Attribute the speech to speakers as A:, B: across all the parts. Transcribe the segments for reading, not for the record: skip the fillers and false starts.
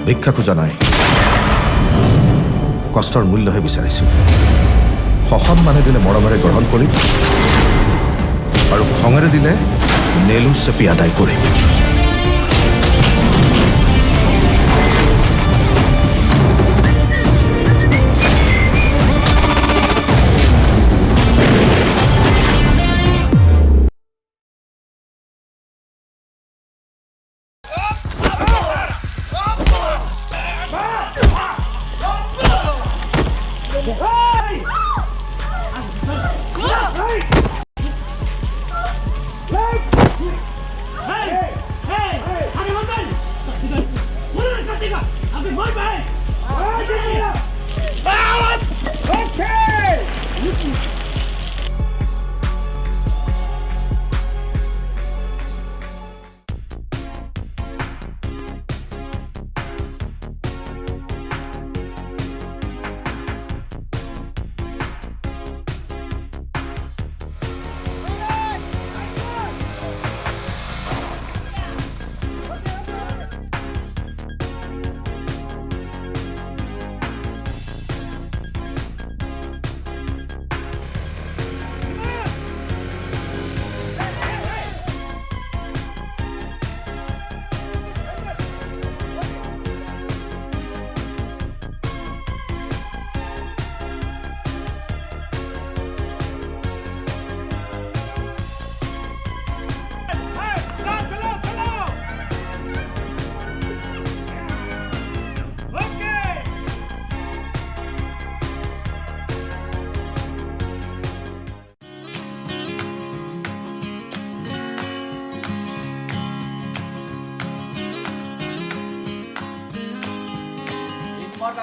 A: ভিক্ষা খোজা নাই, কষ্টৰ মূল্যহে বিচাৰিছোঁ। সসন্মানে দিলে মৰমেৰে গ্ৰহণ কৰিম আৰু খঙেৰে দিলে নেলু চেপি আদায় কৰিম।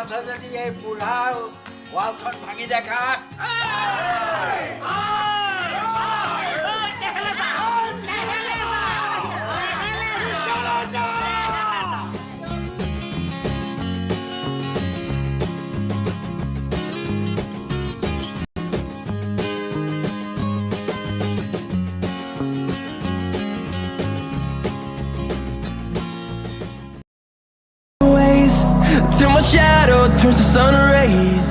B: আছে যদি এই বুঢ়া ৱালখন ভাঙি দেখা।
C: Till my shadow turns to sun rays.